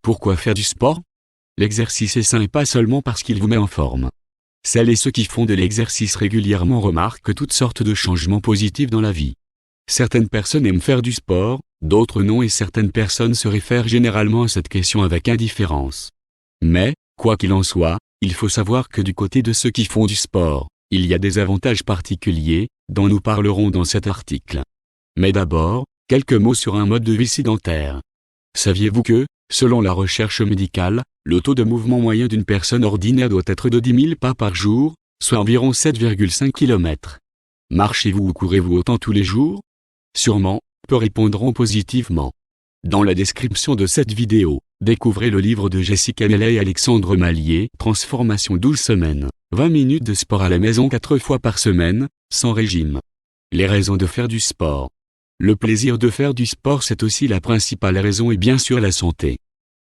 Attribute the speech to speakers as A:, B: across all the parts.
A: Pourquoi faire du sport? L'exercice est sain et pas seulement parce qu'il vous met en forme. Celles et ceux qui font de l'exercice régulièrement remarquent toutes sortes de changements positifs dans la vie. Certaines personnes aiment faire du sport, d'autres non, et certaines personnes se réfèrent généralement à cette question avec indifférence. Mais, quoi qu'il en soit, il faut savoir que du côté de ceux qui font du sport, il y a des avantages particuliers, dont nous parlerons dans cet article. Mais d'abord, quelques mots sur un mode de vie sédentaire. Saviez-vous que, selon la recherche médicale, le taux de mouvement moyen d'une personne ordinaire doit être de 10 000 pas par jour, soit environ 7,5 km. Marchez-vous ou courez-vous autant tous les jours? Sûrement, peu répondront positivement. Dans la description de cette vidéo, découvrez le livre de Jessica Mellet et Alexandre Mallier, Transformation 12 semaines, 20 minutes de sport à la maison 4 fois par semaine, sans régime. Les raisons de faire du sport. Le plaisir de faire du sport, c'est aussi la principale raison, et bien sûr la santé.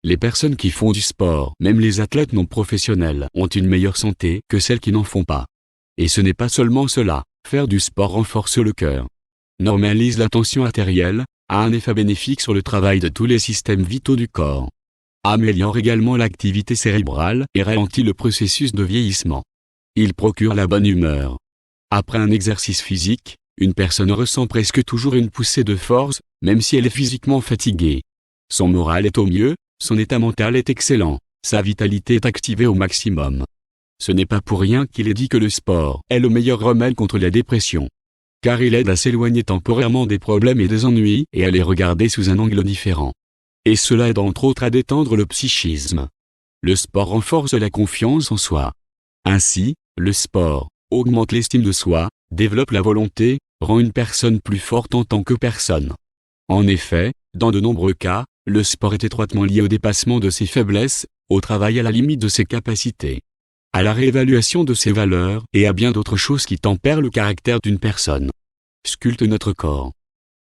A: Les personnes qui font du sport, même les athlètes non professionnels, ont une meilleure santé que celles qui n'en font pas. Et ce n'est pas seulement cela, faire du sport renforce le cœur, normalise la tension artérielle, a un effet bénéfique sur le travail de tous les systèmes vitaux du corps, améliore également l'activité cérébrale et ralentit le processus de vieillissement. Il procure la bonne humeur. Après un exercice physique, une personne ressent presque toujours une poussée de force, même si elle est physiquement fatiguée. Son moral est au mieux, son état mental est excellent, sa vitalité est activée au maximum. Ce n'est pas pour rien qu'il est dit que le sport est le meilleur remède contre la dépression. Car il aide à s'éloigner temporairement des problèmes et des ennuis et à les regarder sous un angle différent. Et cela aide entre autres à détendre le psychisme. Le sport renforce la confiance en soi. Ainsi, le sport augmente l'estime de soi, développe la volonté, rend une personne plus forte en tant que personne. En effet, dans de nombreux cas, le sport est étroitement lié au dépassement de ses faiblesses, au travail à la limite de ses capacités, à la réévaluation de ses valeurs et à bien d'autres choses qui tempèrent le caractère d'une personne. Sculpte notre corps.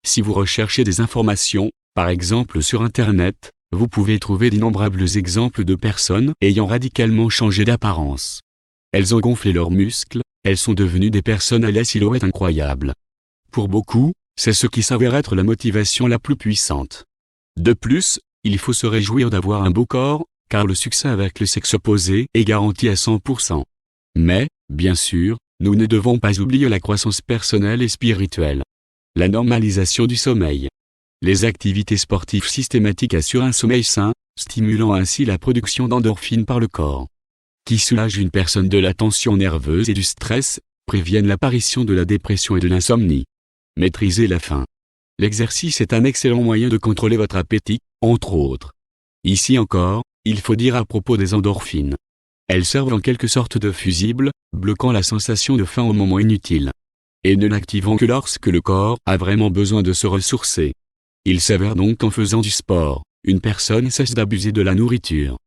A: Si vous recherchez des informations, par exemple sur Internet, vous pouvez trouver d'innombrables exemples de personnes ayant radicalement changé d'apparence. Elles ont gonflé leurs muscles, elles sont devenues des personnes à la silhouette incroyable. Pour beaucoup, c'est ce qui s'avère être la motivation la plus puissante. De plus, il faut se réjouir d'avoir un beau corps, car le succès avec le sexe opposé est garanti à 100%. Mais, bien sûr, nous ne devons pas oublier la croissance personnelle et spirituelle. La normalisation du sommeil. Les activités sportives systématiques assurent un sommeil sain, stimulant ainsi la production d'endorphines par le corps, qui soulagent une personne de la tension nerveuse et du stress, préviennent l'apparition de la dépression et de l'insomnie. Maîtrisez la faim. L'exercice est un excellent moyen de contrôler votre appétit, entre autres. Ici encore, il faut dire à propos des endorphines. Elles servent en quelque sorte de fusible, bloquant la sensation de faim au moment inutile, et ne l'activant que lorsque le corps a vraiment besoin de se ressourcer. Il s'avère donc qu'en faisant du sport, une personne cesse d'abuser de la nourriture.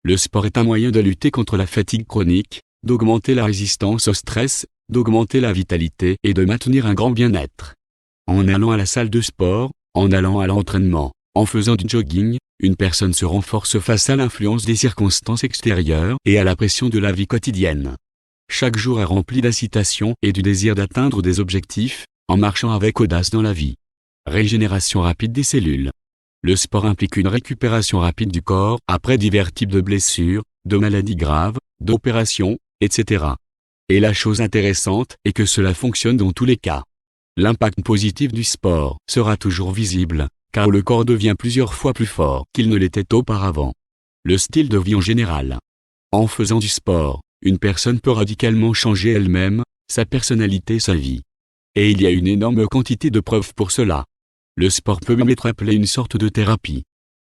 A: Le sport est un moyen de lutter contre la fatigue chronique, d'augmenter la résistance au stress, d'augmenter la vitalité et de maintenir un grand bien-être. En allant à la salle de sport, en allant à l'entraînement, en faisant du jogging, une personne se renforce face à l'influence des circonstances extérieures et à la pression de la vie quotidienne. Chaque jour est rempli d'incitation et du désir d'atteindre des objectifs, en marchant avec audace dans la vie. Régénération rapide des cellules. Le sport implique une récupération rapide du corps après divers types de blessures, de maladies graves, d'opérations, etc. Et la chose intéressante est que cela fonctionne dans tous les cas. L'impact positif du sport sera toujours visible, car le corps devient plusieurs fois plus fort qu'il ne l'était auparavant. Le style de vie en général. En faisant du sport, une personne peut radicalement changer elle-même, sa personnalité, sa vie. Et il y a une énorme quantité de preuves pour cela. Le sport peut même être appelé une sorte de thérapie.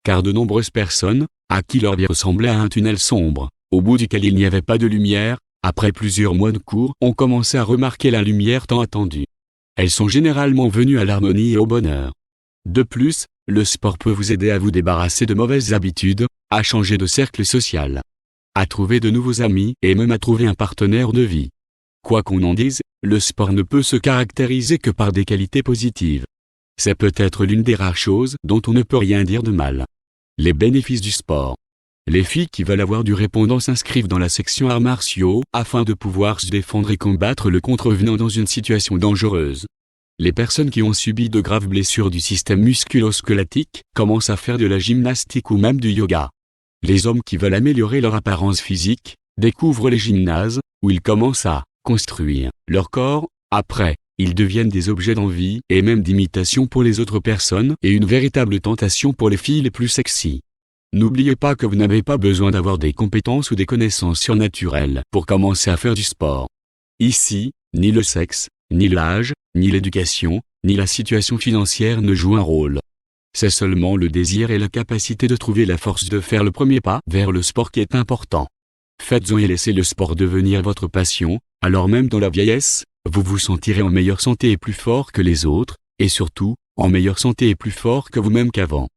A: Car de nombreuses personnes, à qui leur vie ressemblait à un tunnel sombre, au bout duquel il n'y avait pas de lumière, après plusieurs mois de cours, ont commencé à remarquer la lumière tant attendue. Elles sont généralement venues à l'harmonie et au bonheur. De plus, le sport peut vous aider à vous débarrasser de mauvaises habitudes, à changer de cercle social, à trouver de nouveaux amis et même à trouver un partenaire de vie. Quoi qu'on en dise, le sport ne peut se caractériser que par des qualités positives. C'est peut-être l'une des rares choses dont on ne peut rien dire de mal. Les bénéfices du sport. Les filles qui veulent avoir du répondant s'inscrivent dans la section arts martiaux afin de pouvoir se défendre et combattre le contrevenant dans une situation dangereuse. Les personnes qui ont subi de graves blessures du système musculo-squelettique commencent à faire de la gymnastique ou même du yoga. Les hommes qui veulent améliorer leur apparence physique, découvrent les gymnases, où ils commencent à construire leur corps. Après, ils deviennent des objets d'envie et même d'imitation pour les autres personnes et une véritable tentation pour les filles les plus sexy. N'oubliez pas que vous n'avez pas besoin d'avoir des compétences ou des connaissances surnaturelles pour commencer à faire du sport. Ici, ni le sexe, ni l'âge, ni l'éducation, ni la situation financière ne jouent un rôle. C'est seulement le désir et la capacité de trouver la force de faire le premier pas vers le sport qui est important. Faites-en et laissez le sport devenir votre passion, alors même dans la vieillesse, vous vous sentirez en meilleure santé et plus fort que les autres, et surtout, en meilleure santé et plus fort que vous-même qu'avant.